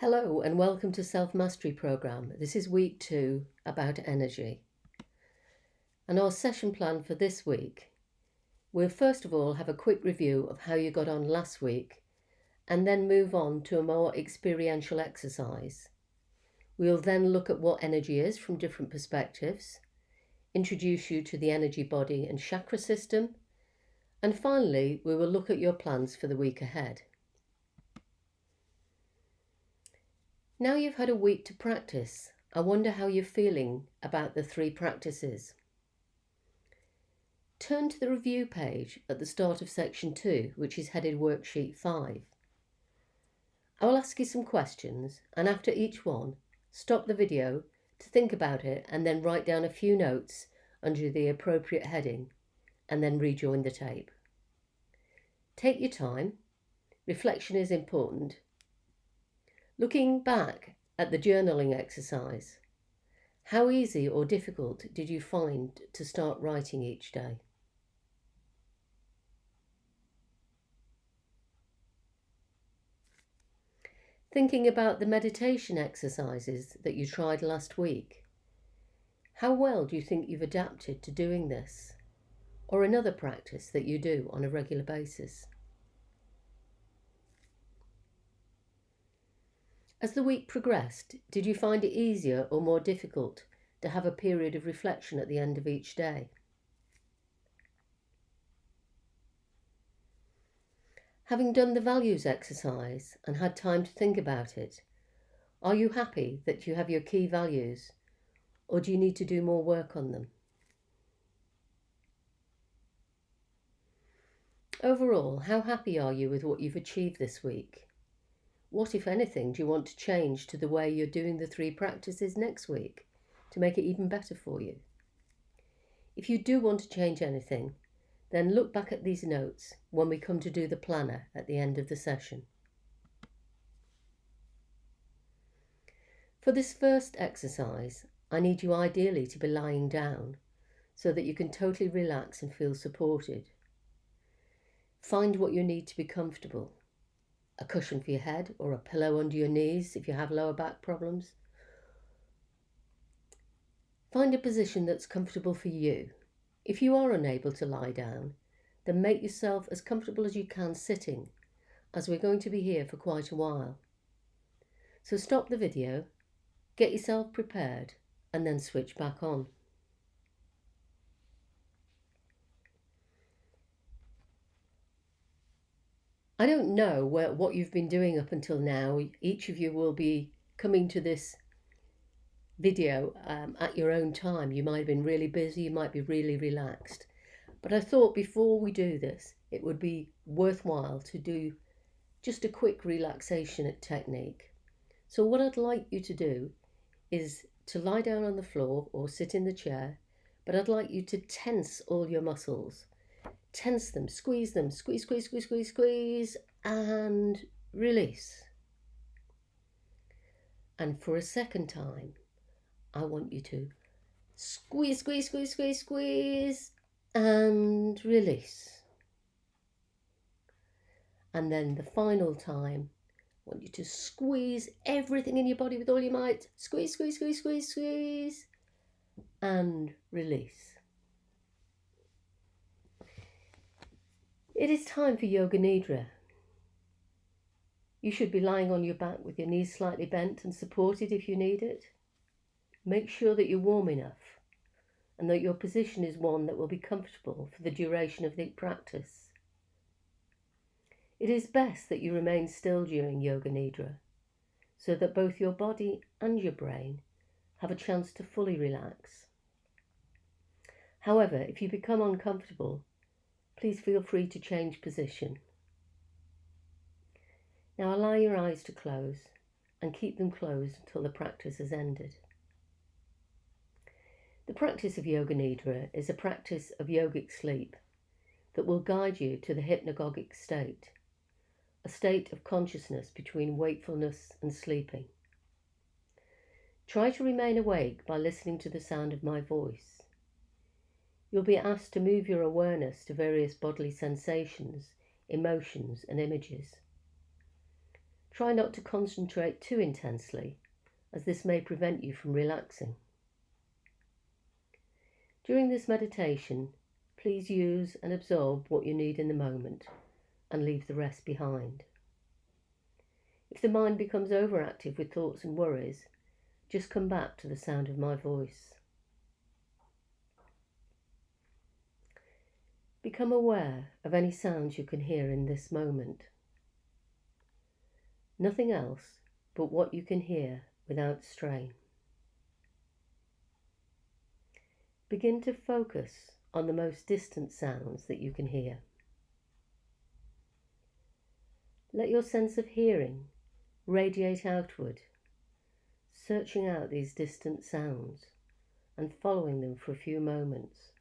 Hello and welcome to Self Mastery Programme. This is week 2 about energy. And our session plan for this week, we'll first of all have a quick review of how you got on last week and then move on to a more experiential exercise. We'll then look at what energy is from different perspectives, introduce you to the energy body and chakra system, and finally we will look at your plans for the week ahead. Now you've had a week to practice, I wonder how you're feeling about the 3 practices. Turn to the review page at the start of section 2, which is headed Worksheet 5. I will ask you some questions, and after each one, stop the video to think about it and then write down a few notes under the appropriate heading, and then rejoin the tape. Take your time. Reflection is important. Looking back at the journaling exercise, how easy or difficult did you find to start writing each day? Thinking about the meditation exercises that you tried last week, how well do you think you've adapted to doing this, or another practice that you do on a regular basis? As the week progressed, did you find it easier or more difficult to have a period of reflection at the end of each day? Having done the values exercise and had time to think about it, are you happy that you have your key values, or do you need to do more work on them? Overall, how happy are you with what you've achieved this week? What, if anything, do you want to change to the way you're doing the 3 practices next week to make it even better for you? If you do want to change anything, then look back at these notes when we come to do the planner at the end of the session. For this first exercise, I need you ideally to be lying down so that you can totally relax and feel supported. Find what you need to be comfortable. A cushion for your head or a pillow under your knees if you have lower back problems. Find a position that's comfortable for you. If you are unable to lie down, then make yourself as comfortable as you can sitting, as we're going to be here for quite a while. So stop the video, get yourself prepared, and then switch back on. I don't know what you've been doing up until now. Each of you will be coming to this video at your own time. You might have been really busy, you might be really relaxed. But I thought before we do this, it would be worthwhile to do just a quick relaxation technique. So what I'd like you to do is to lie down on the floor or sit in the chair, but I'd like you to tense all your muscles. Tense them, squeeze, squeeze, squeeze, squeeze, and release. And for a second time, I want you to squeeze, squeeze, squeeze, squeeze, squeeze, and release. And then the final time, I want you to squeeze everything in your body with all your might. Squeeze, squeeze, squeeze, squeeze, squeeze, and release. It is time for Yoga Nidra. You should be lying on your back with your knees slightly bent and supported if you need it. Make sure that you're warm enough and that your position is one that will be comfortable for the duration of the practice. It is best that you remain still during Yoga Nidra so that both your body and your brain have a chance to fully relax. However, if you become uncomfortable, please feel free to change position. Now allow your eyes to close and keep them closed until the practice has ended. The practice of Yoga Nidra is a practice of yogic sleep that will guide you to the hypnagogic state, a state of consciousness between wakefulness and sleeping. Try to remain awake by listening to the sound of my voice. You'll be asked to move your awareness to various bodily sensations, emotions, and images. Try not to concentrate too intensely, as this may prevent you from relaxing. During this meditation, please use and absorb what you need in the moment and leave the rest behind. If the mind becomes overactive with thoughts and worries, just come back to the sound of my voice. Become aware of any sounds you can hear in this moment. Nothing else but what you can hear without strain. Begin to focus on the most distant sounds that you can hear. Let your sense of hearing radiate outward, searching out these distant sounds and following them for a few moments.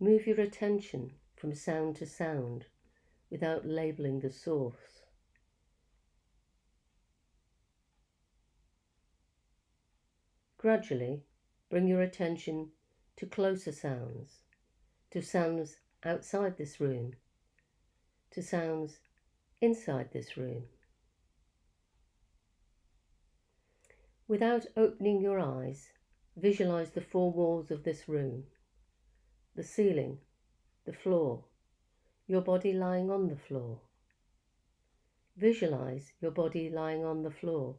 Move your attention from sound to sound without labeling the source. Gradually, bring your attention to closer sounds, to sounds outside this room, to sounds inside this room. Without opening your eyes, visualize the four walls of this room, the ceiling, the floor, your body lying on the floor. Visualize your body lying on the floor,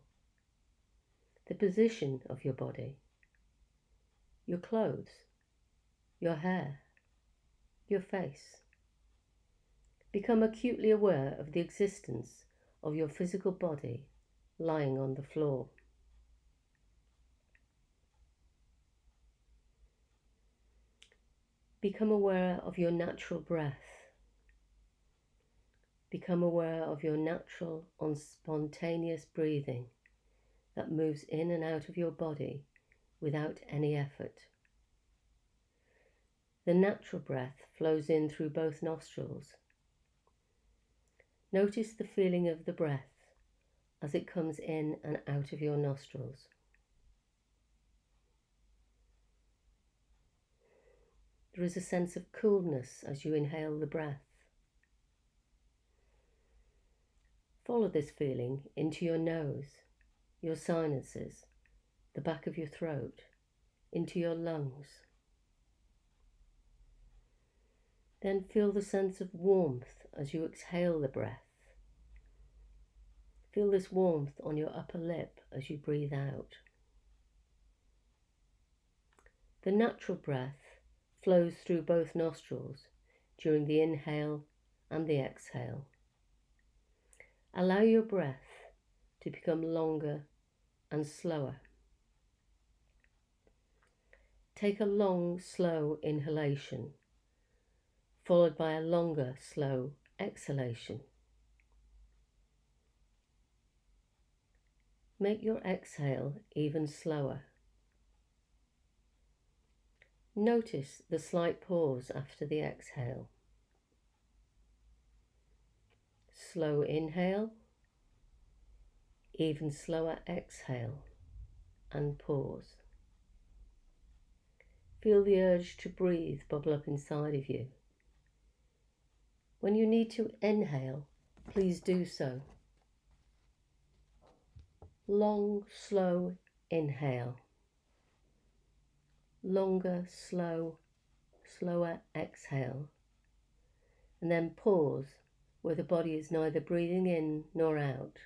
the position of your body, your clothes, your hair, your face. Become acutely aware of the existence of your physical body lying on the floor. Become aware of your natural breath. Become aware of your natural and spontaneous breathing that moves in and out of your body without any effort. The natural breath flows in through both nostrils. Notice the feeling of the breath as it comes in and out of your nostrils. There is a sense of coolness as you inhale the breath. Follow this feeling into your nose, your sinuses, the back of your throat, into your lungs. Then feel the sense of warmth as you exhale the breath. Feel this warmth on your upper lip as you breathe out. The natural breath flows through both nostrils during the inhale and the exhale. Allow your breath to become longer and slower. Take a long, slow inhalation, followed by a longer, slow exhalation. Make your exhale even slower. Notice the slight pause after the exhale. Slow inhale, even slower exhale, and pause. Feel the urge to breathe bubble up inside of you. When you need to inhale, please do so. Long, slow inhale. Longer, slower exhale. And then pause where the body is neither breathing in nor out.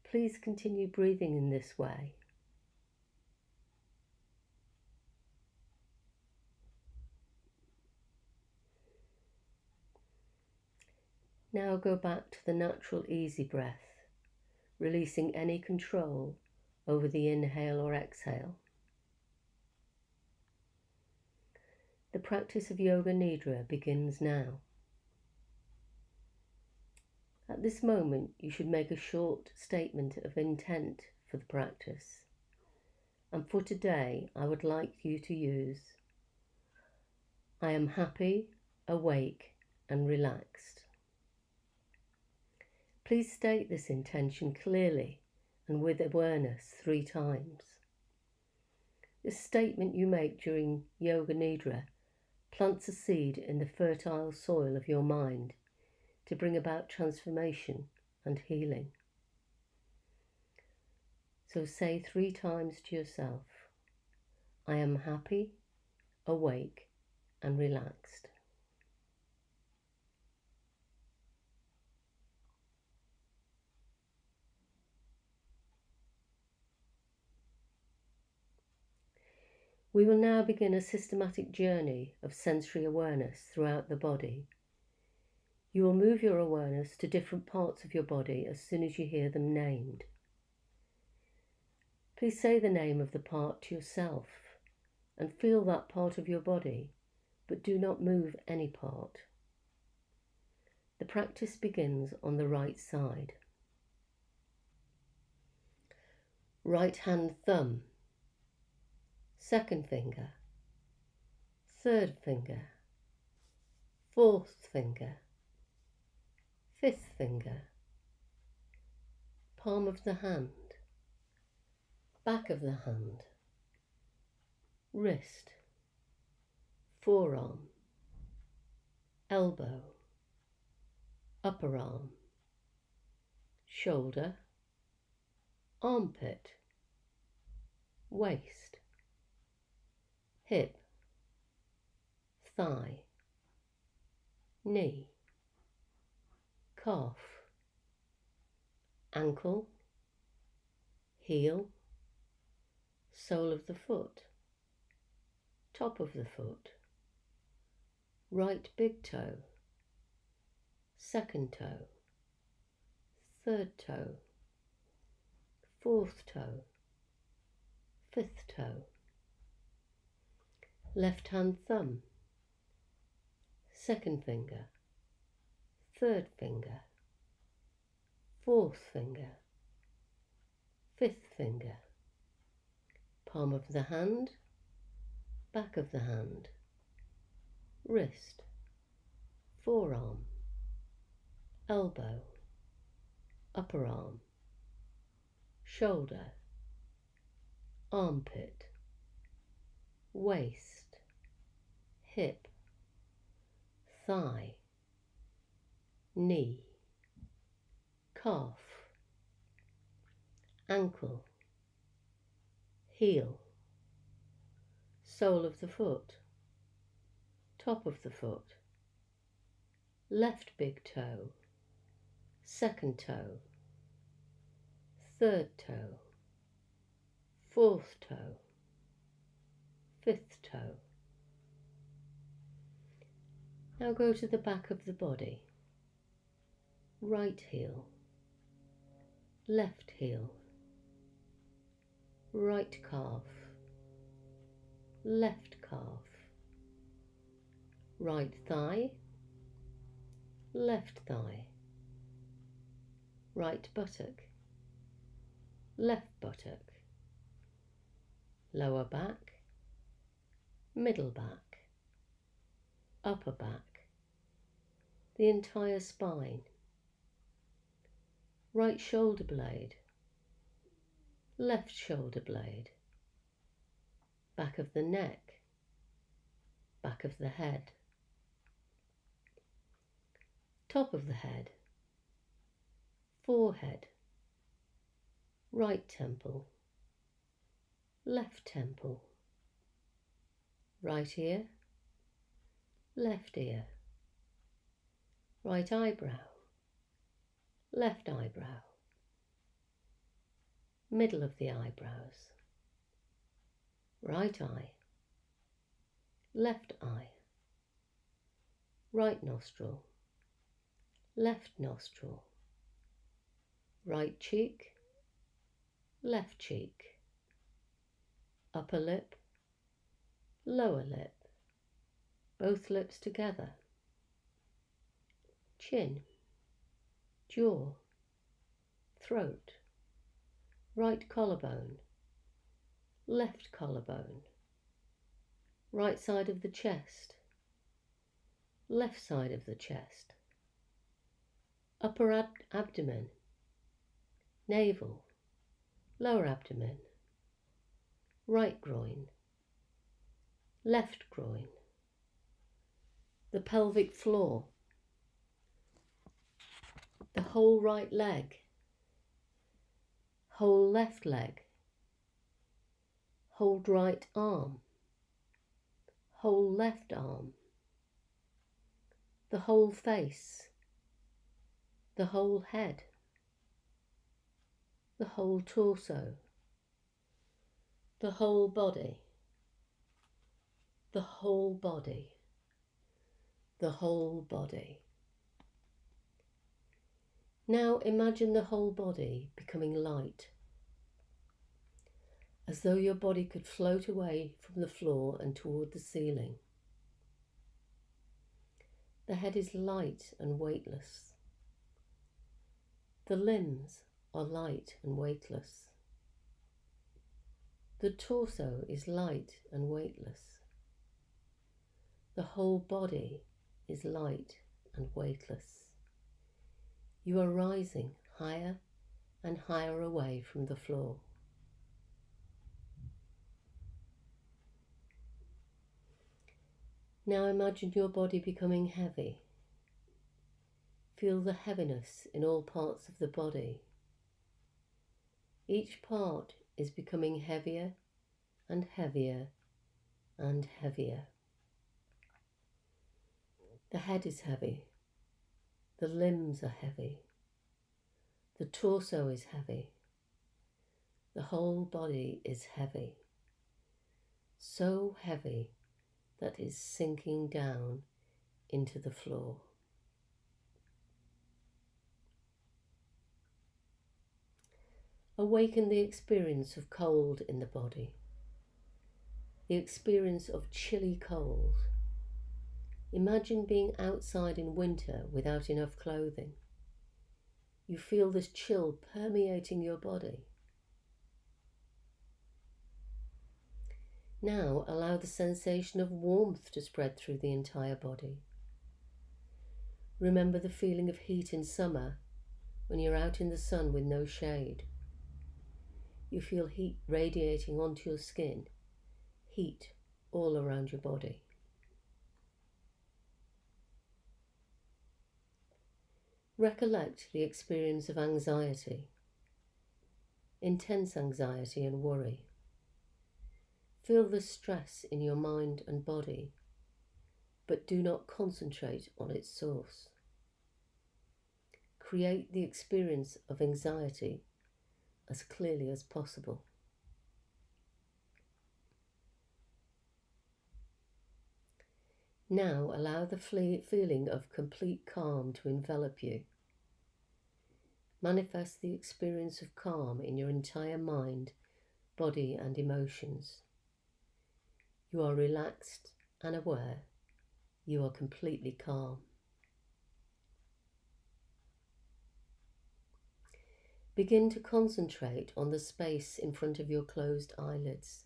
Please continue breathing in this way. Now go back to the natural, easy breath, releasing any control over the inhale or exhale. The practice of Yoga Nidra begins now. At this moment, you should make a short statement of intent for the practice. And for today, I would like you to use, I am happy, awake, and relaxed. Please state this intention clearly and with awareness 3 times. This statement you make during Yoga Nidra plants a seed in the fertile soil of your mind to bring about transformation and healing. So say 3 times to yourself, I am happy, awake, and relaxed. We will now begin a systematic journey of sensory awareness throughout the body. You will move your awareness to different parts of your body as soon as you hear them named. Please say the name of the part to yourself and feel that part of your body, but do not move any part. The practice begins on the right side. Right hand thumb, second finger, third finger, fourth finger, fifth finger, palm of the hand, back of the hand, wrist, forearm, elbow, upper arm, shoulder, armpit, waist, hip, thigh, knee, calf, ankle, heel, sole of the foot, top of the foot, right big toe, second toe, third toe, fourth toe, fifth toe, left hand thumb, second finger, third finger, fourth finger, fifth finger, palm of the hand, back of the hand, wrist, forearm, elbow, upper arm, shoulder, armpit, waist, hip, thigh, knee, calf, ankle, heel, sole of the foot, top of the foot, left big toe, second toe, third toe, fourth toe, fifth toe. Now go to the back of the body. Right heel, left heel, right calf, left calf, right thigh, left thigh, right buttock, left buttock, lower back, middle back, upper back, the entire spine, right shoulder blade, left shoulder blade, back of the neck, back of the head, top of the head, forehead, right temple, left temple, right ear, left ear, right eyebrow, left eyebrow, middle of the eyebrows, right eye, left eye, right nostril, left nostril, right cheek, left cheek, upper lip, lower lip, both lips together, chin, jaw, throat, right collarbone, left collarbone, right side of the chest, left side of the chest, upper abdomen, navel, lower abdomen, right groin, left groin, the pelvic floor, the whole right leg, whole left leg, whole right arm, whole left arm, the whole face, the whole head, the whole torso, the whole body, the whole body, the whole body. Now imagine the whole body becoming light, as though your body could float away from the floor and toward the ceiling. The head is light and weightless. The limbs are light and weightless. The torso is light and weightless. The whole body is light and weightless. You are rising higher and higher away from the floor. Now imagine your body becoming heavy. Feel the heaviness in all parts of the body. Each part is becoming heavier and heavier and heavier. The head is heavy. The limbs are heavy. The torso is heavy. The whole body is heavy. So heavy that it's sinking down into the floor. Awaken the experience of cold in the body, the experience of chilly cold. Imagine being outside in winter without enough clothing. You feel this chill permeating your body. Now allow the sensation of warmth to spread through the entire body. Remember the feeling of heat in summer when you're out in the sun with no shade. You feel heat radiating onto your skin, heat all around your body. Recollect the experience of anxiety, intense anxiety and worry. Feel the stress in your mind and body, but do not concentrate on its source. Create the experience of anxiety as clearly as possible. Now allow the feeling of complete calm to envelop you. Manifest the experience of calm in your entire mind, body and emotions. You are relaxed and aware. You are completely calm. Begin to concentrate on the space in front of your closed eyelids.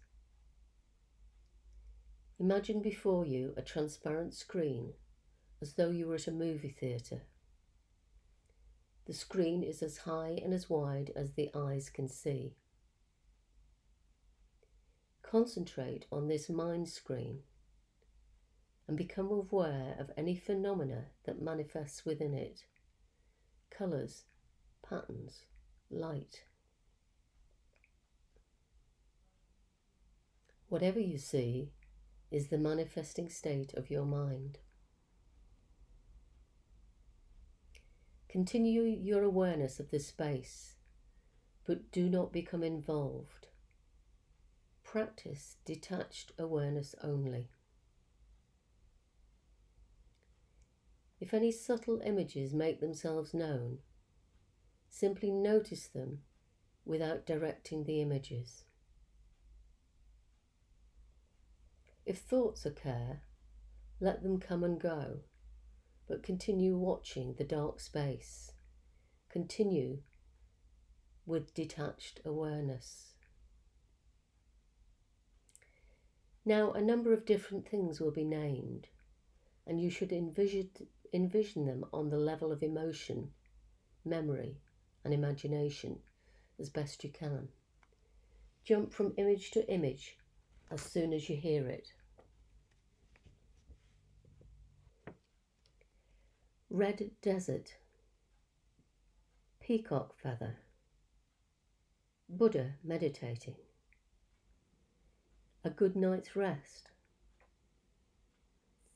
Imagine before you a transparent screen, as though you were at a movie theatre. The screen is as high and as wide as the eyes can see. Concentrate on this mind screen and become aware of any phenomena that manifests within it. Colours, patterns, light. Whatever you see is the manifesting state of your mind. Continue your awareness of this space, but do not become involved. Practice detached awareness only. If any subtle images make themselves known, simply notice them without directing the images. If thoughts occur, let them come and go, but continue watching the dark space. Continue with detached awareness. Now a number of different things will be named, and you should envision them on the level of emotion, memory and imagination as best you can. Jump from image to image as soon as you hear it. red desert, peacock feather, Buddha meditating, a good night's rest,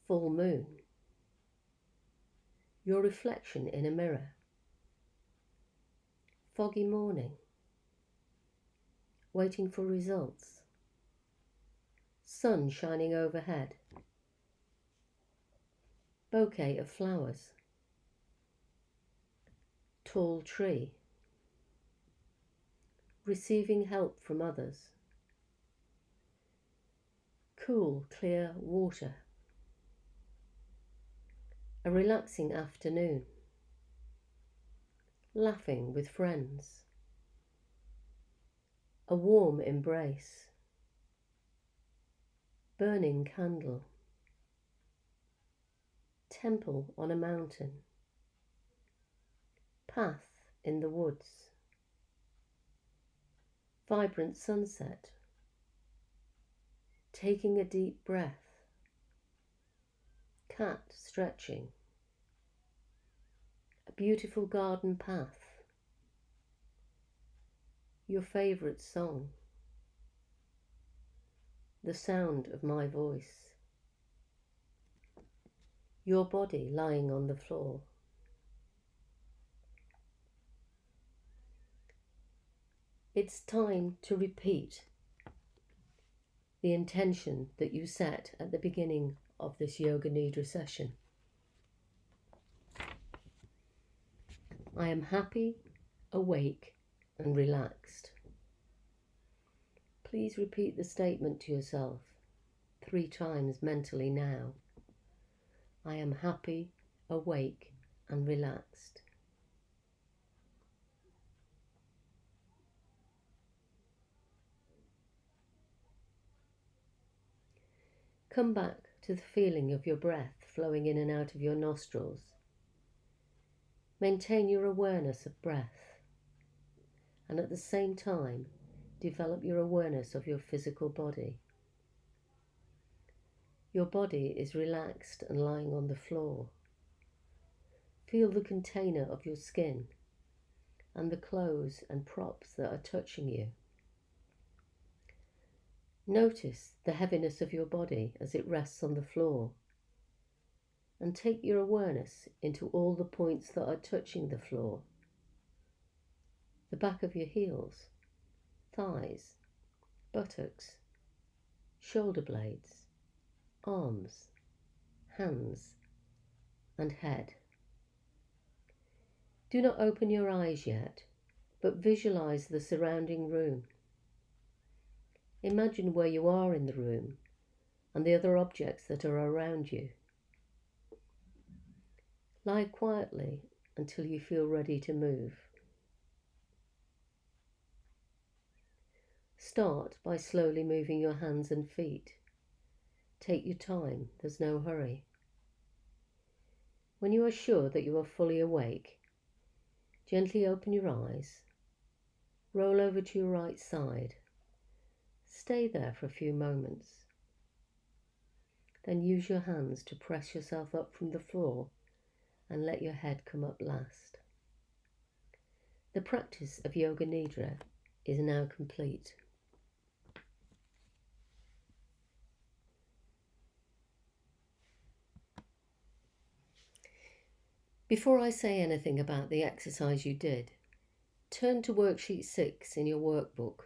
full moon, your reflection in a mirror, foggy morning, waiting for results, sun shining overhead, bouquet of flowers, tall tree, receiving help from others, cool, clear water, a relaxing afternoon, laughing with friends, a warm embrace, burning candle, temple on a mountain, path in the woods, vibrant sunset, taking a deep breath, cat stretching, a beautiful garden path, your favourite song, the sound of my voice, your body lying on the floor. It's time to repeat the intention that you set at the beginning of this Yoga Nidra session. I am happy, awake and relaxed. Please repeat the statement to yourself 3 times mentally now. I am happy, awake and relaxed. Come back to the feeling of your breath flowing in and out of your nostrils. Maintain your awareness of breath, and at the same time, develop your awareness of your physical body. Your body is relaxed and lying on the floor. Feel the container of your skin and the clothes and props that are touching you. Notice the heaviness of your body as it rests on the floor, and take your awareness into all the points that are touching the floor. The back of your heels, thighs, buttocks, shoulder blades, arms, hands, and head. Do not open your eyes yet, but visualize the surrounding room. Imagine where you are in the room and the other objects that are around you. Lie quietly until you feel ready to move. Start by slowly moving your hands and feet. Take your time, there's no hurry. When you are sure that you are fully awake, gently open your eyes, roll over to your right side. Stay there for a few moments. Then use your hands to press yourself up from the floor and let your head come up last. The practice of Yoga Nidra is now complete. Before I say anything about the exercise you did, turn to worksheet 6 in your workbook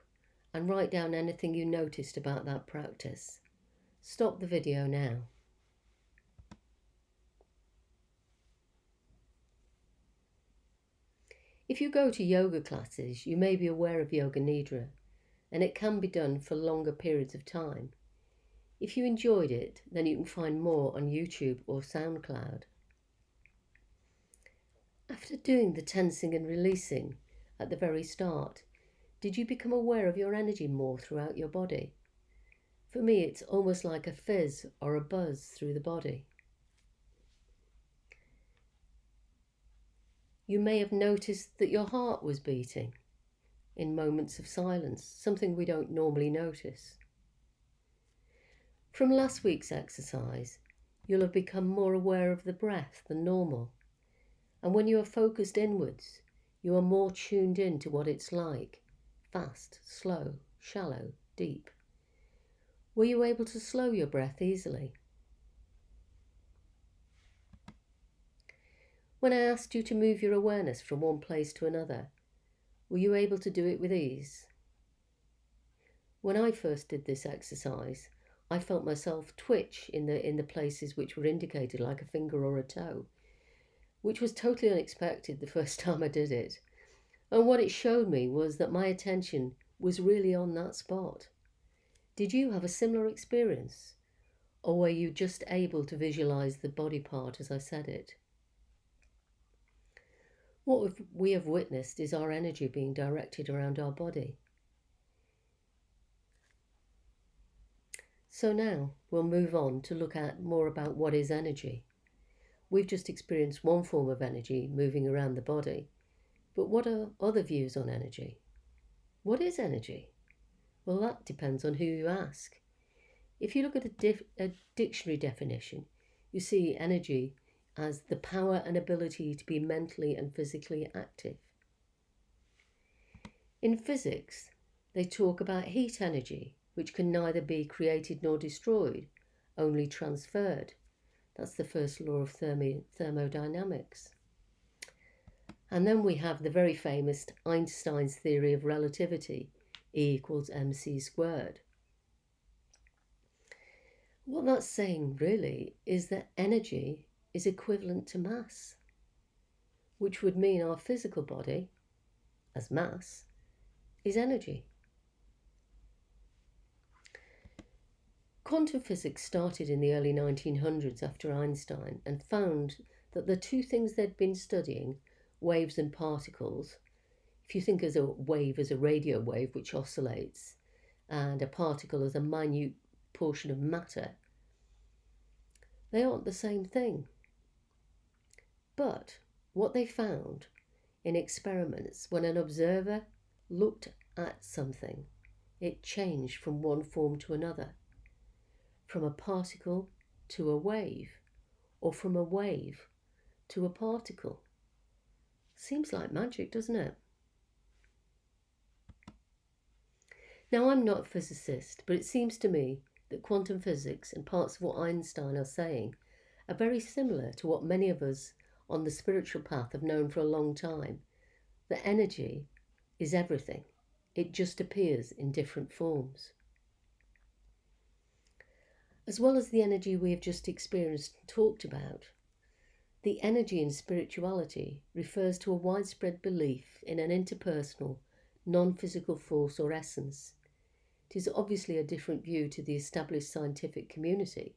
and write down anything you noticed about that practice. Stop the video now. If you go to yoga classes, you may be aware of Yoga Nidra, and it can be done for longer periods of time. If you enjoyed it, then you can find more on YouTube or SoundCloud. After doing the tensing and releasing at the very start, did you become aware of your energy more throughout your body? For me, it's almost like a fizz or a buzz through the body. You may have noticed that your heart was beating in moments of silence, something we don't normally notice. From last week's exercise, you'll have become more aware of the breath than normal, And when you are focused inwards, you are more tuned in to what it's like: fast, slow, shallow, deep. Were you able to slow your breath easily? When I asked you to move your awareness from one place to another, were you able to do it with ease? When I first did this exercise, I felt myself twitch in the places which were indicated, like a finger or a toe, which was totally unexpected the first time I did it. And what it showed me was that my attention was really on that spot. Did you have a similar experience? Or were you just able to visualize the body part as I said it? What we have witnessed is our energy being directed around our body. So now we'll move on to look at more about what is energy. We've just experienced one form of energy moving around the body, but what are other views on energy? What is energy? Well, that depends on who you ask. If you look at a dictionary definition, you see energy as the power and ability to be mentally and physically active. In physics, they talk about heat energy, which can neither be created nor destroyed, only transferred. That's the first law of thermodynamics. And then we have the very famous Einstein's theory of relativity, E equals mc squared. What that's saying really is that energy is equivalent to mass, which would mean our physical body, as mass, is energy. Quantum physics started in the early 1900s after Einstein and found that the two things they'd been studying, waves and particles, if you think as a wave as a radio wave which oscillates, and a particle as a minute portion of matter, they aren't the same thing. But what they found in experiments, when an observer looked at something, it changed from one form to another, from a particle to a wave, or from a wave to a particle. Seems like magic, doesn't it? Now, I'm not a physicist, but it seems to me that quantum physics and parts of what Einstein are saying are very similar to what many of us on the spiritual path have known for a long time, that energy is everything. It just appears in different forms. As well as the energy we have just experienced and talked about, the energy in spirituality refers to a widespread belief in an interpersonal, non-physical force or essence. It is obviously a different view to the established scientific community,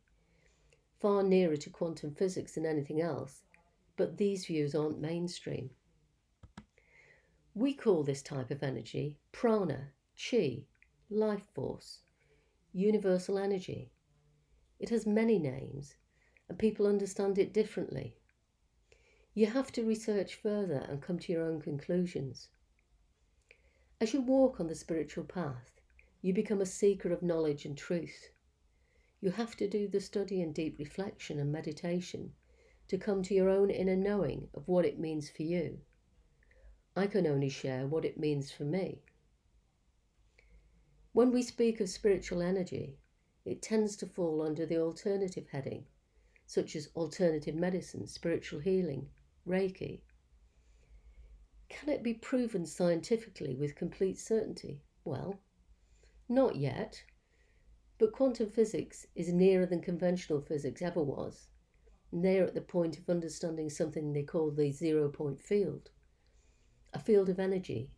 far nearer to quantum physics than anything else, but these views aren't mainstream. We call this type of energy prana, chi, life force, universal energy. It has many names, and people understand it differently. You have to research further and come to your own conclusions. As you walk on the spiritual path, you become a seeker of knowledge and truth. You have to do the study and deep reflection and meditation to come to your own inner knowing of what it means for you. I can only share what it means for me. When we speak of spiritual energy, it tends to fall under the alternative heading, such as alternative medicine, spiritual healing, Reiki. Can it be proven scientifically with complete certainty? Well, not yet, but quantum physics is nearer than conventional physics ever was. And they're at the point of understanding something they call the zero-point field, a field of energy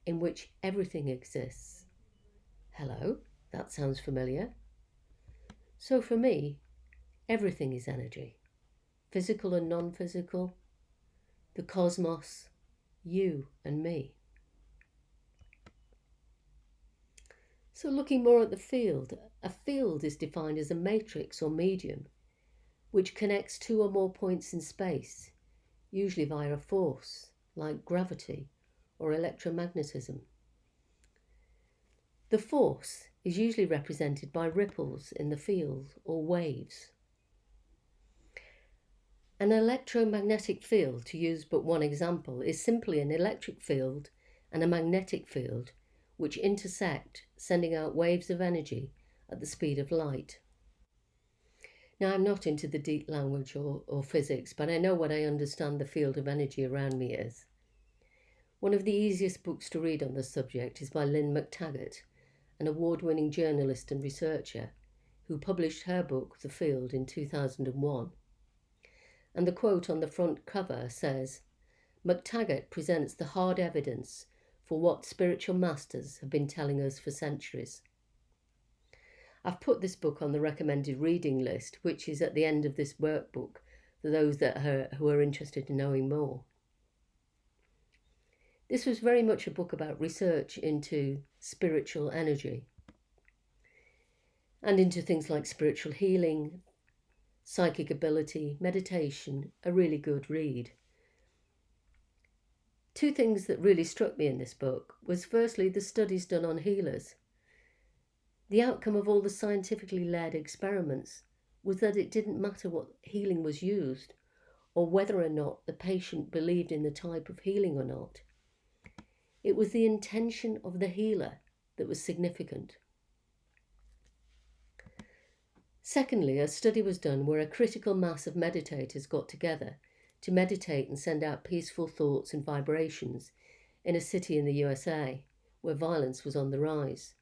in which everything exists. Hello, that sounds familiar. So for me, everything is energy, physical and non-physical, the cosmos, you and me. So looking more at the field, a field is defined as a matrix or medium which connects two or more points in space, usually via a force like gravity or electromagnetism. The force is usually represented by ripples in the field or waves. An electromagnetic field, to use but one example, is simply an electric field and a magnetic field which intersect, sending out waves of energy at the speed of light. Now, I'm not into the deep language or physics, but I know what I understand the field of energy around me is. One of the easiest books to read on the subject is by Lynne McTaggart, an award-winning journalist and researcher who published her book, The Field, in 2001. And the quote on the front cover says, "McTaggart presents the hard evidence for what spiritual masters have been telling us for centuries." I've put this book on the recommended reading list, which is at the end of this workbook for those who are interested in knowing more. This was very much a book about research into spiritual energy and into things like spiritual healing, psychic ability, meditation, a really good read. Two things that really struck me in this book was firstly the studies done on healers. The outcome of all the scientifically led experiments was that it didn't matter what healing was used or whether or not the patient believed in the type of healing or not. It was the intention of the healer that was significant. Secondly, a study was done where a critical mass of meditators got together to meditate and send out peaceful thoughts and vibrations in a city in the USA where violence was on the rise.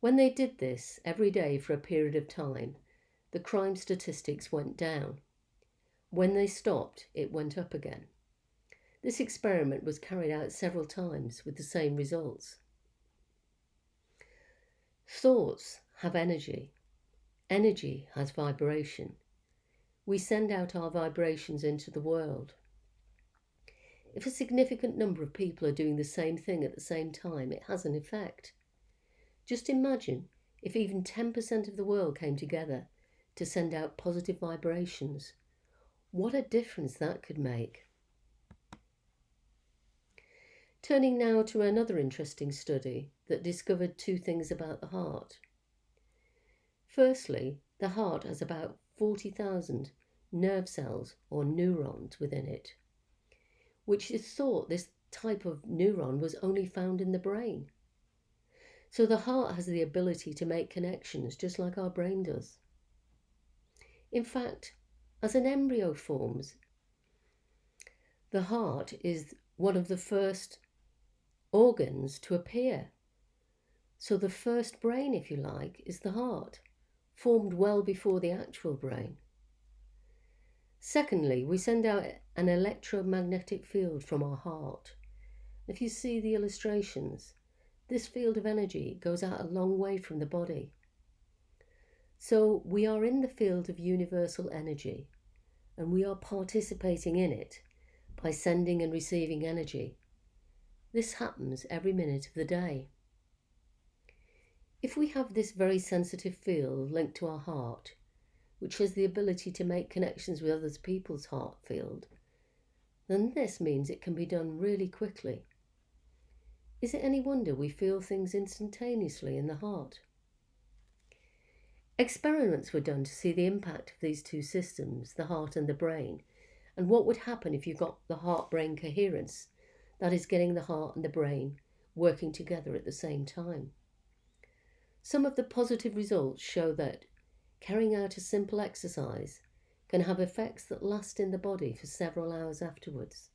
When they did this every day for a period of time, the crime statistics went down. When they stopped, it went up again. This experiment was carried out several times with the same results. Thoughts have energy. Energy has vibration. We send out our vibrations into the world. If a significant number of people are doing the same thing at the same time, it has an effect. Just imagine if even 10% of the world came together to send out positive vibrations. What a difference that could make. Turning now to another interesting study that discovered two things about the heart. Firstly, the heart has about 40,000 nerve cells or neurons within it, which is thought this type of neuron was only found in the brain. So the heart has the ability to make connections just like our brain does. In fact, as an embryo forms, the heart is one of the first organs to appear. So the first brain, if you like, is the heart, formed well before the actual brain. Secondly, we send out an electromagnetic field from our heart. If you see the illustrations, this field of energy goes out a long way from the body. So we are in the field of universal energy, and we are participating in it by sending and receiving energy. This happens every minute of the day. If we have this very sensitive field linked to our heart, which has the ability to make connections with other people's heart field, then this means it can be done really quickly. Is it any wonder we feel things instantaneously in the heart? Experiments were done to see the impact of these two systems, the heart and the brain, and what would happen if you got the heart-brain coherence, that is, getting the heart and the brain working together at the same time. Some of the positive results show that carrying out a simple exercise can have effects that last in the body for several hours afterwards.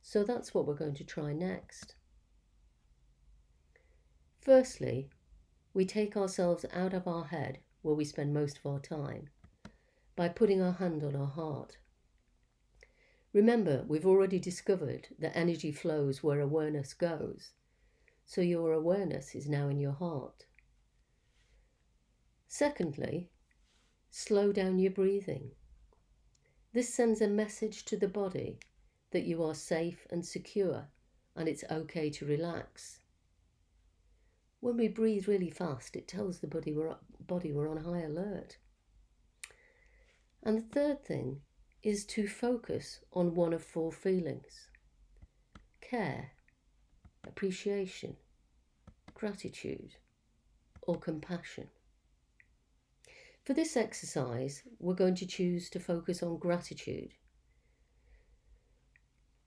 So that's what we're going to try next. Firstly, we take ourselves out of our head, where we spend most of our time, by putting our hand on our heart. Remember, we've already discovered that energy flows where awareness goes, so your awareness is now in your heart. Secondly, slow down your breathing. This sends a message to the body that you are safe and secure and it's okay to relax. When we breathe really fast, it tells the body we're on high alert. And the third thing is to focus on one of four feelings: care, appreciation, gratitude, or compassion. For this exercise, we're going to choose to focus on gratitude.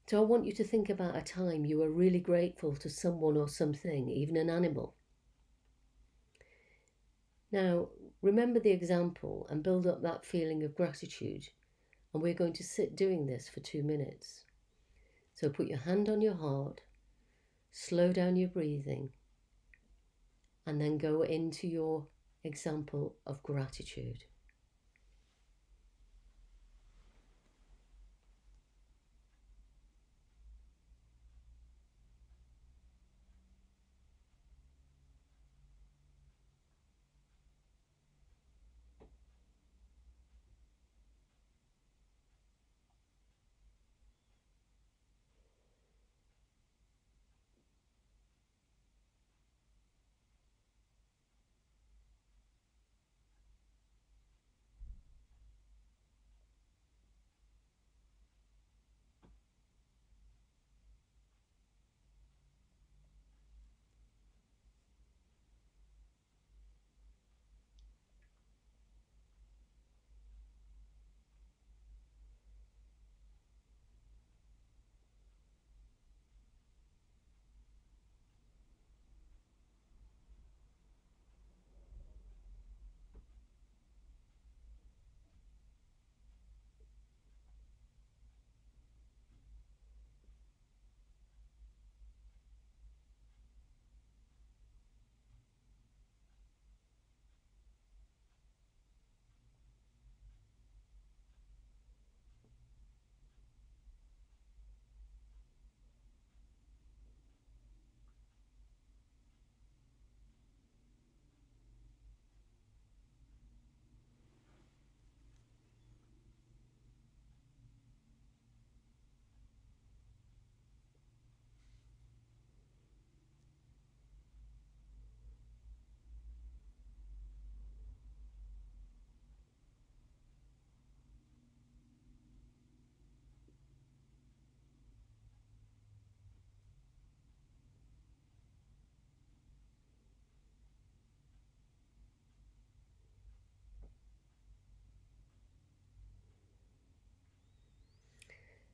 So I want you to think about a time you were really grateful to someone or something, even an animal. Now, remember the example and build up that feeling of gratitude. And we're going to sit doing this for 2 minutes. So put your hand on your heart, slow down your breathing, and then go into your example of gratitude.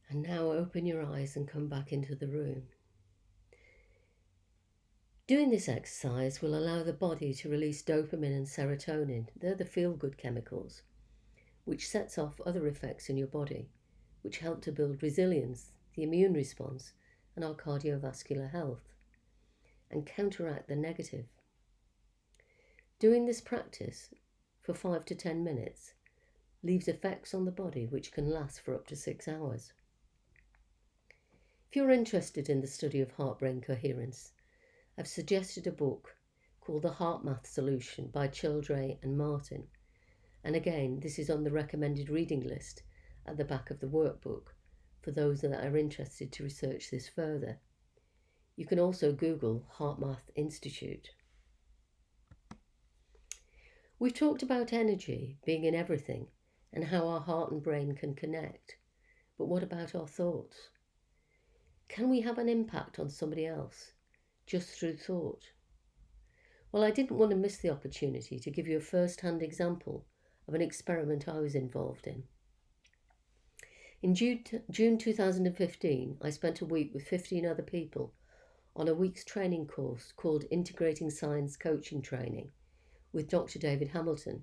And now open your eyes and come back into the room. Doing this exercise will allow the body to release dopamine and serotonin. They're the feel-good chemicals, which sets off other effects in your body, which help to build resilience, the immune response, and our cardiovascular health, and counteract the negative. Doing this practice for 5 to 10 minutes leaves effects on the body which can last for up to 6 hours. If you're interested in the study of heart-brain coherence, I've suggested a book called The HeartMath Solution by Childre and Martin. And again, this is on the recommended reading list at the back of the workbook for those that are interested to research this further. You can also Google HeartMath Institute. We've talked about energy being in everything and how our heart and brain can connect. But what about our thoughts? Can we have an impact on somebody else just through thought? Well, I didn't want to miss the opportunity to give you a first-hand example of an experiment I was involved in. In June 2015, I spent a week with 15 other people on a week's training course called Integrating Science Coaching Training with Dr. David Hamilton.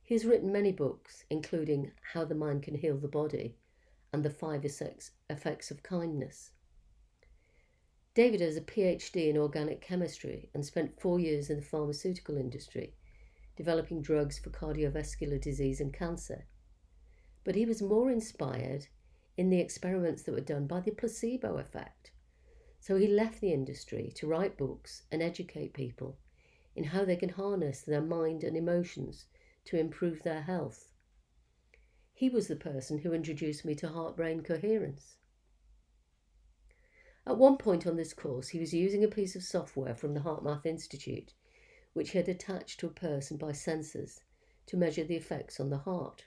He has written many books, including How the Mind Can Heal the Body and The 5 Effects of Kindness. David has a PhD in organic chemistry and spent 4 years in the pharmaceutical industry, developing drugs for cardiovascular disease and cancer. But he was more inspired in the experiments that were done by the placebo effect. So he left the industry to write books and educate people in how they can harness their mind and emotions to improve their health. He was the person who introduced me to heart-brain coherence. At one point on this course, he was using a piece of software from the HeartMath Institute, which he had attached to a person by sensors to measure the effects on the heart.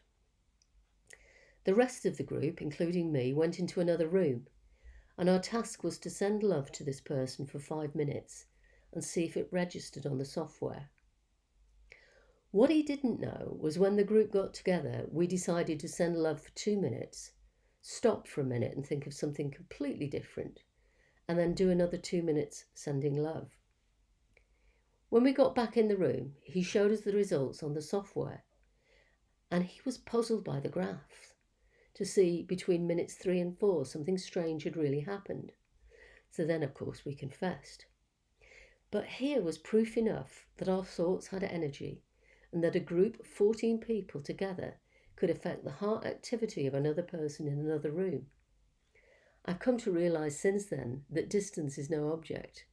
The rest of the group, including me, went into another room, and our task was to send love to this person for 5 minutes and see if it registered on the software. What he didn't know was when the group got together, we decided to send love for 2 minutes, stop for a minute and think of something completely different, and then do another 2 minutes sending love. When we got back in the room, he showed us the results on the software, and he was puzzled by the graphs to see between minutes 3 and 4 something strange had really happened. So then, of course, we confessed. But here was proof enough that our thoughts had energy and that a group of 14 people together could affect the heart activity of another person in another room. I've come to realize since then that distance is no object.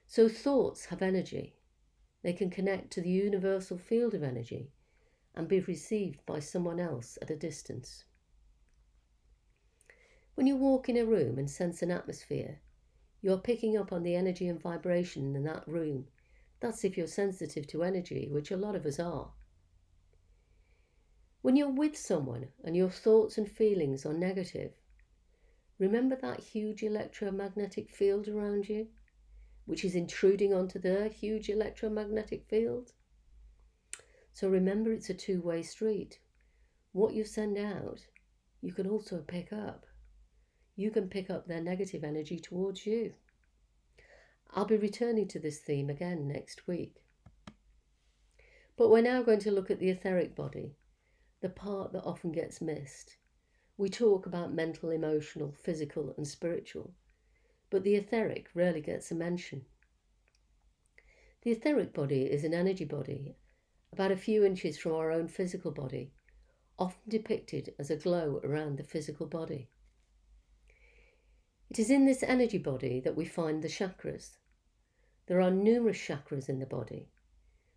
So thoughts have energy. They can connect to the universal field of energy and be received by someone else at a distance. When you walk in a room and sense an atmosphere, you're picking up on the energy and vibration in that room. That's if you're sensitive to energy, which a lot of us are. When you're with someone and your thoughts and feelings are negative, remember that huge electromagnetic field around you, which is intruding onto their huge electromagnetic field? So remember, it's a two-way street. What you send out, you can also pick up. You can pick up their negative energy towards you. I'll be returning to this theme again next week. But we're now going to look at the etheric body, the part that often gets missed. We talk about mental, emotional, physical, and spiritual, but the etheric rarely gets a mention. The etheric body is an energy body, about a few inches from our own physical body, often depicted as a glow around the physical body. It is in this energy body that we find the chakras. There are numerous chakras in the body,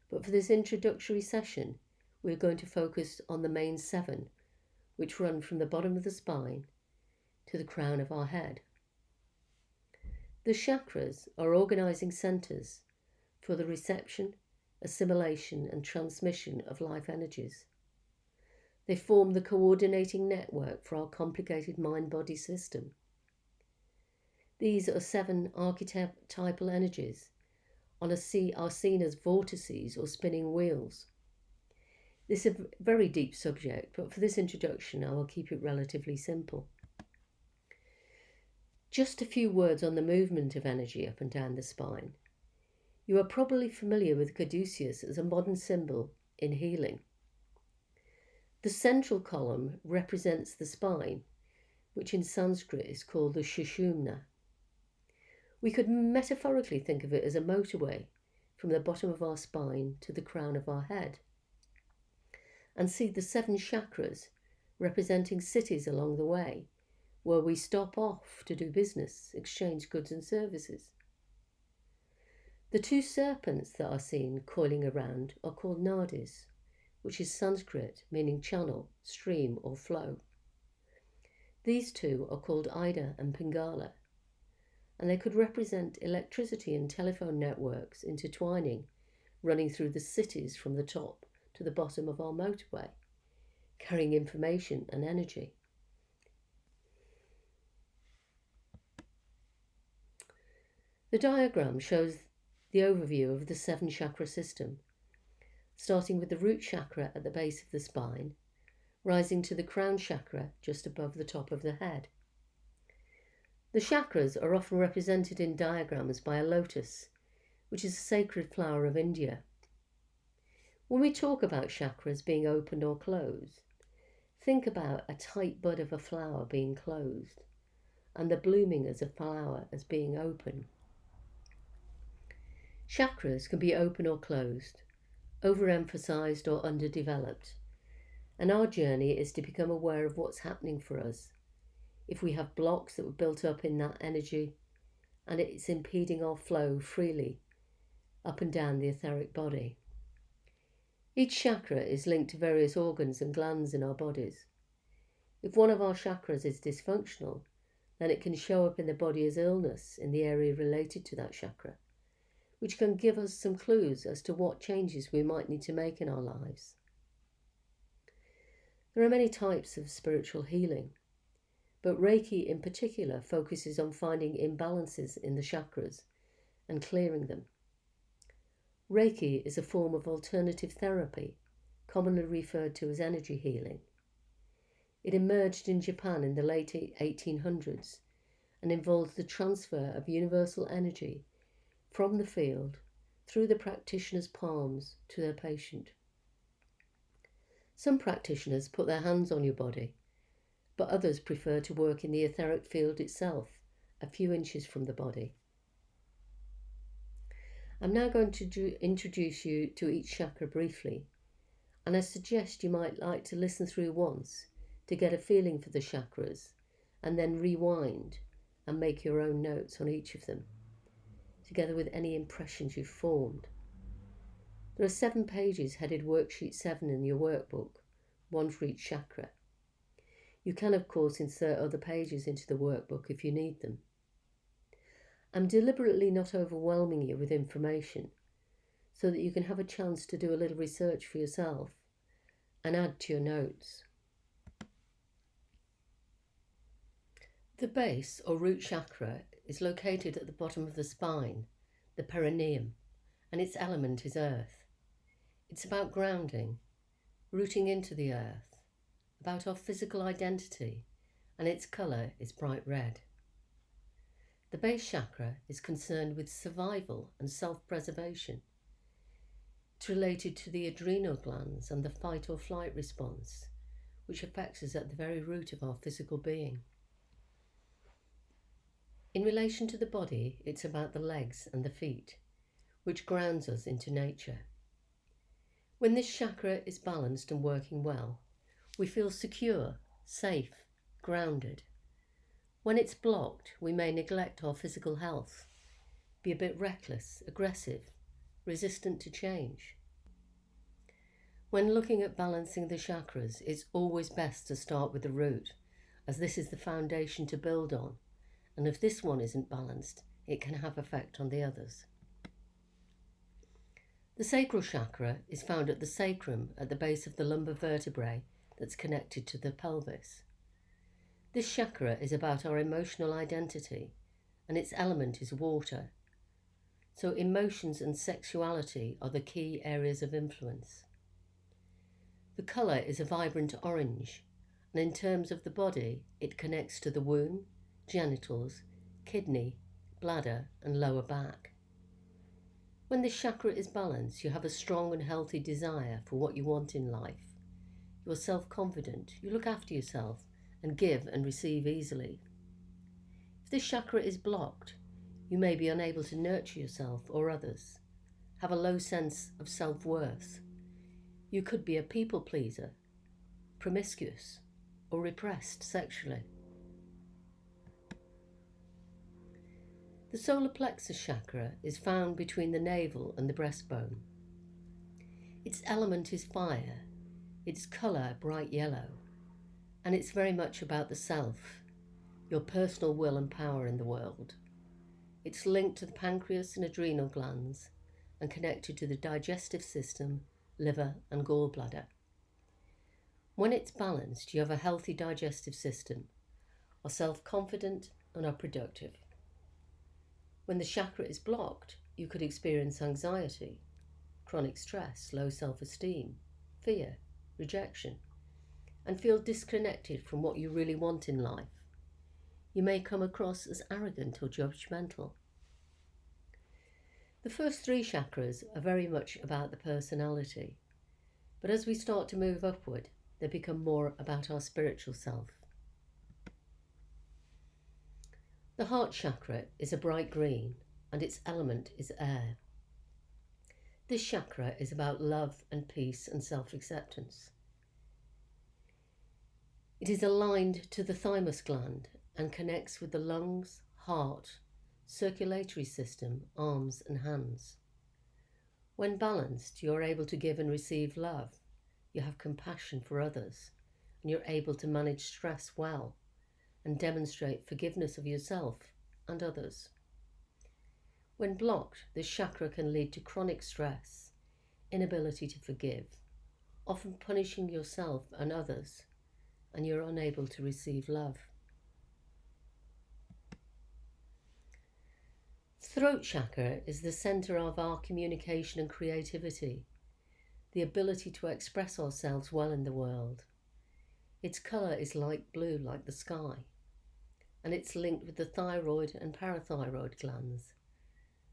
but for this introductory session, we're going to focus on the main 7, which run from the bottom of the spine to the crown of our head. The chakras are organizing centers for the reception, assimilation, and transmission of life energies. They form the coordinating network for our complicated mind-body system. These are 7 archetypal energies are seen as vortices or spinning wheels. This is a very deep subject, but for this introduction, I will keep it relatively simple. Just a few words on the movement of energy up and down the spine. You are probably familiar with caduceus as a modern symbol in healing. The central column represents the spine, which in Sanskrit is called the Sushumna. We could metaphorically think of it as a motorway from the bottom of our spine to the crown of our head, and see the 7 chakras representing cities along the way where we stop off to do business, exchange goods and services. The 2 serpents that are seen coiling around are called nadis, which is Sanskrit meaning channel, stream or flow. These 2 are called Ida and Pingala, and they could represent electricity and telephone networks intertwining, running through the cities from the top to the bottom of our motorway, carrying information and energy. The diagram shows the overview of the 7 chakra system, starting with the root chakra at the base of the spine, rising to the crown chakra just above the top of the head. The chakras are often represented in diagrams by a lotus, which is a sacred flower of India. When we talk about chakras being opened or closed, think about a tight bud of a flower being closed and the blooming as a flower as being open. Chakras can be open or closed, overemphasized or underdeveloped, and our journey is to become aware of what's happening for us. If we have blocks that were built up in that energy and it's impeding our flow freely up and down the etheric body. Each chakra is linked to various organs and glands in our bodies. If one of our chakras is dysfunctional, then it can show up in the body as illness in the area related to that chakra, which can give us some clues as to what changes we might need to make in our lives. There are many types of spiritual healing, but Reiki in particular focuses on finding imbalances in the chakras and clearing them. Reiki is a form of alternative therapy, commonly referred to as energy healing. It emerged in Japan in the late 1800s and involves the transfer of universal energy from the field through the practitioner's palms to their patient. Some practitioners put their hands on your body, but others prefer to work in the etheric field itself, a few inches from the body. I'm now going to introduce you to each chakra briefly, and I suggest you might like to listen through once to get a feeling for the chakras, and then rewind and make your own notes on each of them, together with any impressions you've formed. There are 7 pages headed Worksheet 7 in your workbook, one for each chakra. You can, of course, insert other pages into the workbook if you need them. I'm deliberately not overwhelming you with information so that you can have a chance to do a little research for yourself and add to your notes. The base or root chakra is located at the bottom of the spine, the perineum, and its element is earth. It's about grounding, rooting into the earth, about our physical identity, and its colour is bright red. The base chakra is concerned with survival and self-preservation. It's related to the adrenal glands and the fight or flight response, which affects us at the very root of our physical being. In relation to the body, it's about the legs and the feet, which grounds us into nature. When this chakra is balanced and working well, we feel secure, safe, grounded. When it's blocked, we may neglect our physical health, be a bit reckless, aggressive, resistant to change. When looking at balancing the chakras, it's always best to start with the root, as this is the foundation to build on, and if this one isn't balanced, it can have effect on the others. The sacral chakra is found at the sacrum at the base of the lumbar vertebrae that's connected to the pelvis. This chakra is about our emotional identity, and its element is water. So emotions and sexuality are the key areas of influence. The colour is a vibrant orange, and in terms of the body, it connects to the womb, genitals, kidney, bladder, and lower back. When this chakra is balanced, you have a strong and healthy desire for what you want in life. You're self-confident, you look after yourself, and give and receive easily. If this chakra is blocked, you may be unable to nurture yourself or others, have a low sense of self-worth. You could be a people pleaser, promiscuous, or repressed sexually. The solar plexus chakra is found between the navel and the breastbone. Its element is fire, its colour bright yellow, and it's very much about the self, your personal will and power in the world. It's linked to the pancreas and adrenal glands and connected to the digestive system, liver and gallbladder. When it's balanced, you have a healthy digestive system, are self-confident and are productive. When the chakra is blocked, you could experience anxiety, chronic stress, low self-esteem, fear, rejection, and feel disconnected from what you really want in life. You may come across as arrogant or judgmental. The first 3 chakras are very much about the personality, but as we start to move upward, they become more about our spiritual self. The heart chakra is a bright green, and its element is air. This chakra is about love and peace and self-acceptance. It is aligned to the thymus gland and connects with the lungs, heart, circulatory system, arms and hands. When balanced, you are able to give and receive love. You have compassion for others, and you're able to manage stress well and demonstrate forgiveness of yourself and others. When blocked, this chakra can lead to chronic stress, inability to forgive, often punishing yourself and others, and you're unable to receive love. Throat chakra is the center of our communication and creativity, the ability to express ourselves well in the world. Its color is light blue like the sky, and it's linked with the thyroid and parathyroid glands,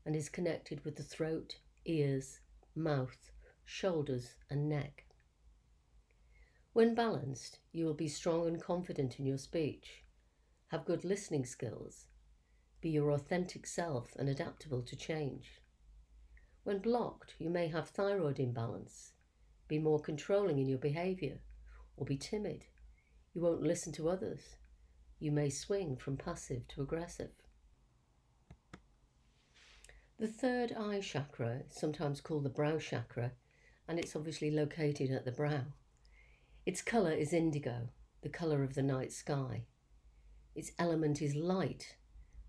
and is connected with the throat, ears, mouth, shoulders, and neck. When balanced, you will be strong and confident in your speech, have good listening skills, be your authentic self and adaptable to change. When blocked, you may have thyroid imbalance, be more controlling in your behaviour, or be timid. You won't listen to others. You may swing from passive to aggressive. The third eye chakra is sometimes called the brow chakra, and it's obviously located at the brow. Its colour is indigo, the colour of the night sky. Its element is light,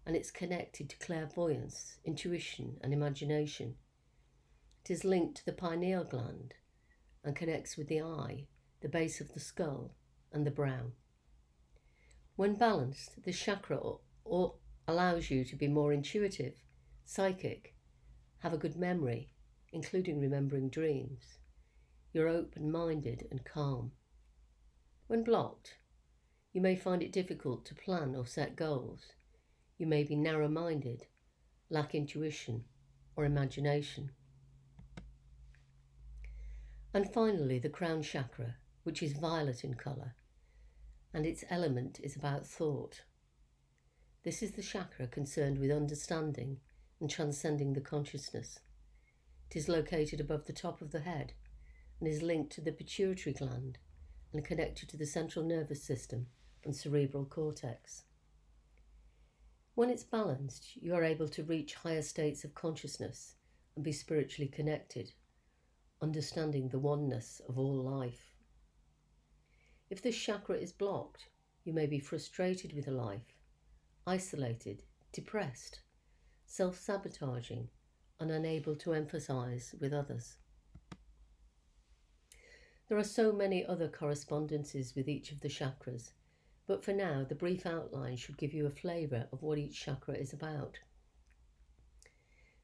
and it's connected to clairvoyance, intuition, and imagination. It is linked to the pineal gland and connects with the eye, the base of the skull, and the brow. When balanced, this chakra allows you to be more intuitive, psychic, have a good memory, including remembering dreams. You're open-minded and calm. When blocked, you may find it difficult to plan or set goals. You may be narrow-minded, lack intuition or imagination. And finally, the crown chakra, which is violet in colour, and its element is about thought. This is the chakra concerned with understanding and transcending the consciousness. It is located above the top of the head and is linked to the pituitary gland and connected to the central nervous system and cerebral cortex. When it's balanced, you are able to reach higher states of consciousness and be spiritually connected, understanding the oneness of all life. If this chakra is blocked, you may be frustrated with life, isolated, depressed, self-sabotaging, and unable to emphasize with others. There are so many other correspondences with each of the chakras, but for now, the brief outline should give you a flavour of what each chakra is about.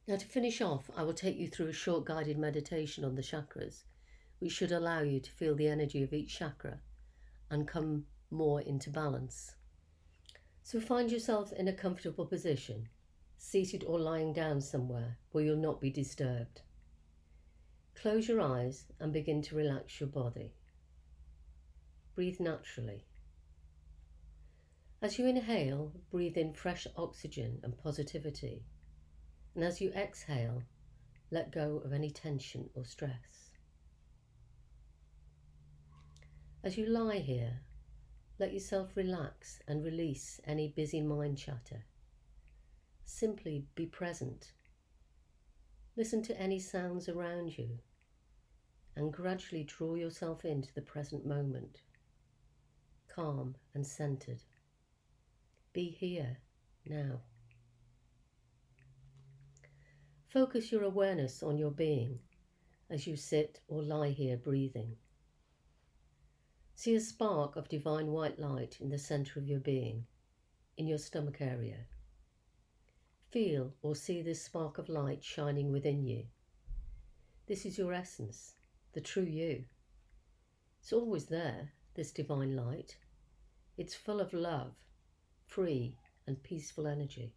Now, to finish off, I will take you through a short guided meditation on the chakras, which should allow you to feel the energy of each chakra and come more into balance. So find yourself in a comfortable position, seated or lying down somewhere where you'll not be disturbed. Close your eyes and begin to relax your body. Breathe naturally. As you inhale, breathe in fresh oxygen and positivity. And as you exhale, let go of any tension or stress. As you lie here, let yourself relax and release any busy mind chatter. Simply be present. Listen to any sounds around you and gradually draw yourself into the present moment, calm and centered. Be here now. Focus your awareness on your being as you sit or lie here breathing. See a spark of divine white light in the center of your being, in your stomach area. Feel or see this spark of light shining within you. This is your essence, the true you. It's always there, this divine light. It's full of love, free and peaceful energy.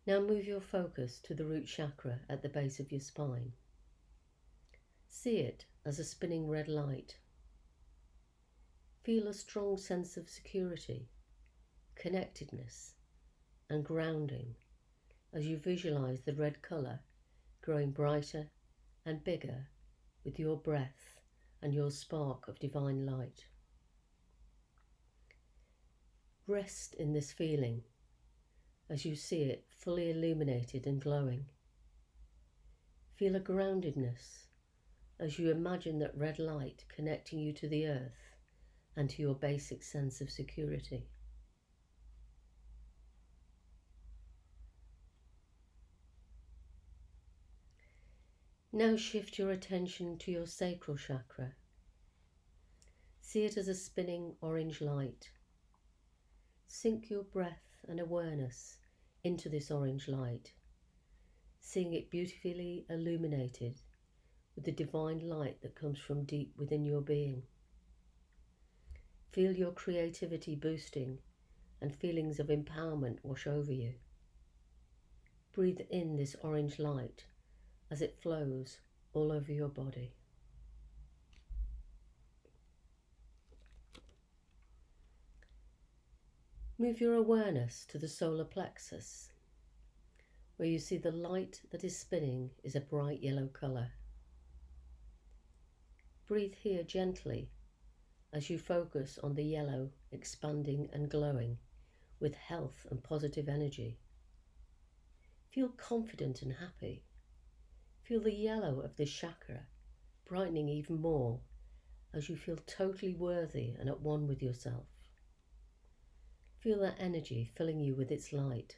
Now move your focus to the root chakra at the base of your spine. See it as a spinning red light. Feel a strong sense of security, connectedness, and grounding as you visualize the red colour growing brighter and bigger with your breath and your spark of divine light. Rest in this feeling as you see it fully illuminated and glowing. Feel a groundedness as you imagine that red light connecting you to the earth and to your basic sense of security. Now shift your attention to your sacral chakra. See it as a spinning orange light. Sink your breath and awareness into this orange light, seeing it beautifully illuminated with the divine light that comes from deep within your being. Feel your creativity boosting and feelings of empowerment wash over you. Breathe in this orange light as it flows all over your body. Move your awareness to the solar plexus, where you see the light that is spinning is a bright yellow colour. Breathe here gently as you focus on the yellow expanding and glowing with health and positive energy. Feel confident and happy. Feel the yellow of this chakra brightening even more as you feel totally worthy and at one with yourself. Feel that energy filling you with its light.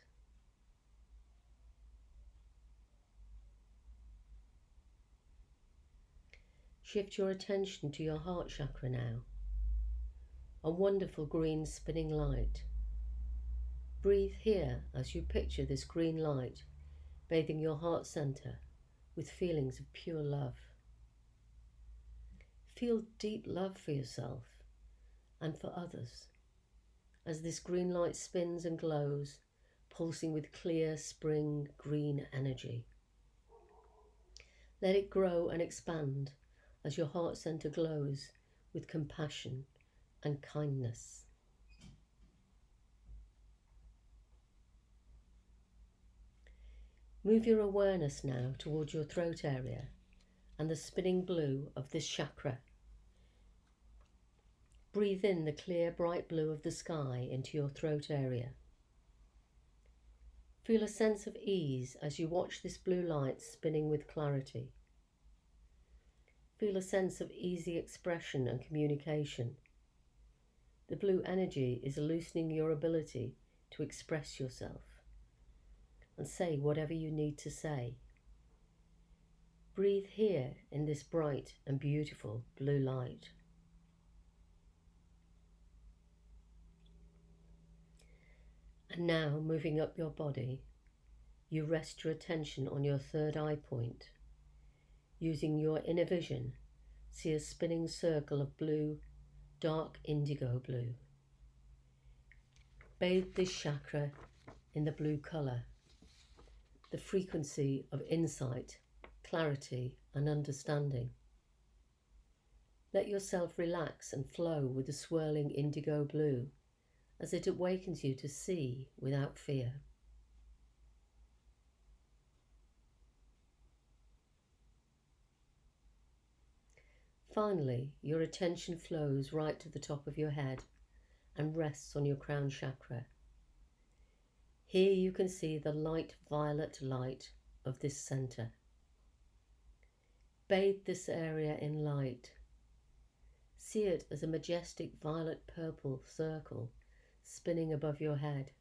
Shift your attention to your heart chakra now, a wonderful green spinning light. Breathe here as you picture this green light bathing your heart center with feelings of pure love. Feel deep love for yourself and for others as this green light spins and glows, pulsing with clear spring green energy. Let it grow and expand as your heart center glows with compassion and kindness. Move your awareness now towards your throat area and the spinning blue of this chakra. Breathe in the clear, bright blue of the sky into your throat area. Feel a sense of ease as you watch this blue light spinning with clarity. Feel a sense of easy expression and communication. The blue energy is loosening your ability to express yourself and say whatever you need to say. Breathe here in this bright and beautiful blue light. And now, moving up your body, you rest your attention on your third eye point. Using your inner vision, see a spinning circle of blue, dark indigo blue. Bathe this chakra in the blue colour, the frequency of insight, clarity and understanding. Let yourself relax and flow with the swirling indigo blue as it awakens you to see without fear. Finally, your attention flows right to the top of your head and rests on your crown chakra. Here you can see the light violet light of this center. Bathe this area in light. See it as a majestic violet purple circle spinning above your head.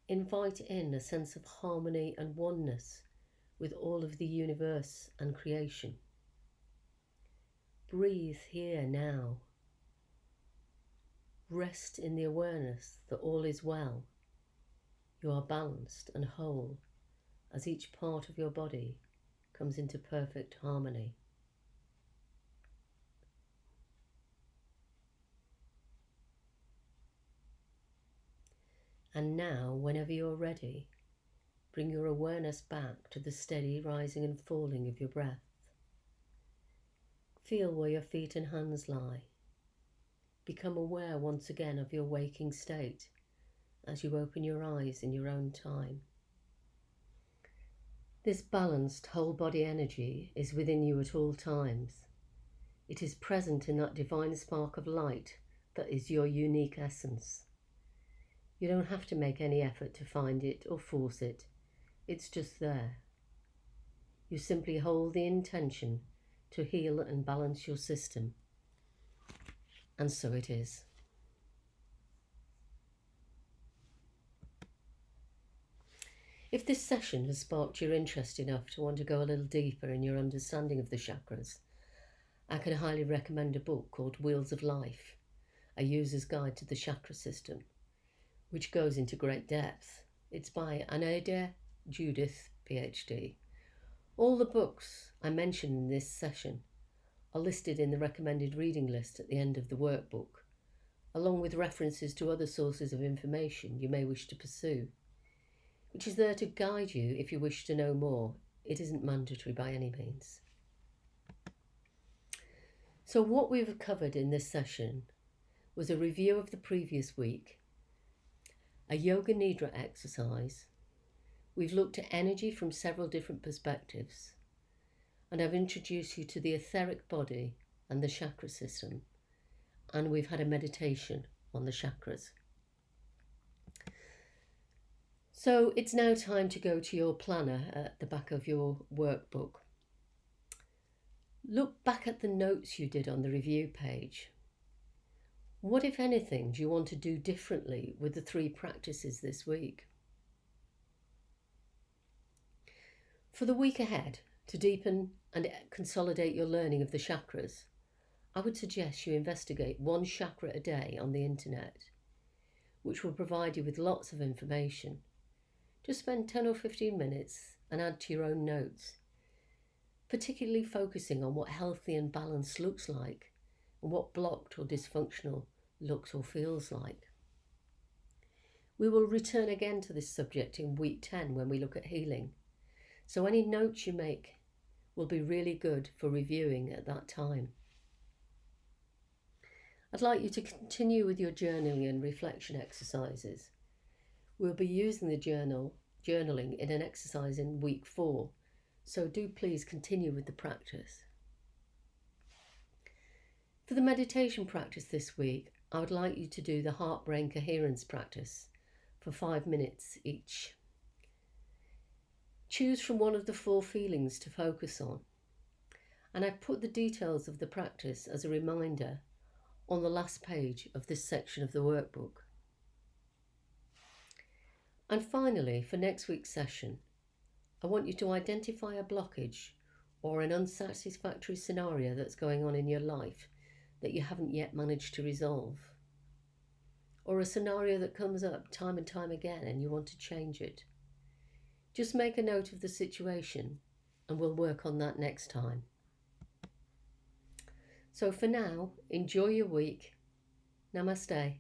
Invite in a sense of harmony and oneness with all of the universe and creation. Breathe here now. Rest in the awareness that all is well. You are balanced and whole as each part of your body comes into perfect harmony. And now, whenever you're ready, bring your awareness back to the steady rising and falling of your breath. Feel where your feet and hands lie. Become aware once again of your waking state as you open your eyes in your own time. This balanced whole body energy is within you at all times. It is present in that divine spark of light that is your unique essence. You don't have to make any effort to find it or force it. It's just there. You simply hold the intention to heal and balance your system. And so it is. If this session has sparked your interest enough to want to go a little deeper in your understanding of the chakras, I can highly recommend a book called Wheels of Life, A User's Guide to the Chakra System, which goes into great depth. It's by Anaida Judith, PhD. All the books I mentioned in this session are listed in the recommended reading list at the end of the workbook, along with references to other sources of information you may wish to pursue, which is there to guide you if you wish to know more. It isn't mandatory by any means. So what we've covered in this session was a review of the previous week, a Yoga Nidra exercise. We've looked at energy from several different perspectives, and I've introduced you to the etheric body and the chakra system, and we've had a meditation on the chakras. So it's now time to go to your planner at the back of your workbook. Look back at the notes you did on the review page. What, if anything, do you want to do differently with the 3 practices this week? For the week ahead, to deepen and consolidate your learning of the chakras, I would suggest you investigate 1 chakra a day on the internet, which will provide you with lots of information. Just spend 10 or 15 minutes and add to your own notes, particularly focusing on what healthy and balanced looks like and what blocked or dysfunctional looks or feels like. We will return again to this subject in week 10 when we look at healing, so any notes you make will be really good for reviewing at that time. I'd like you to continue with your journaling and reflection exercises. We'll be using the journaling in an exercise in week 4, so do please continue with the practice. For the meditation practice this week, I would like you to do the heart-brain coherence practice for 5 minutes each. Choose from one of the 4 feelings to focus on, and I've put the details of the practice as a reminder on the last page of this section of the workbook. And finally, for next week's session, I want you to identify a blockage or an unsatisfactory scenario that's going on in your life that you haven't yet managed to resolve, or a scenario that comes up time and time again and you want to change it. Just make a note of the situation and we'll work on that next time. So for now, enjoy your week. Namaste.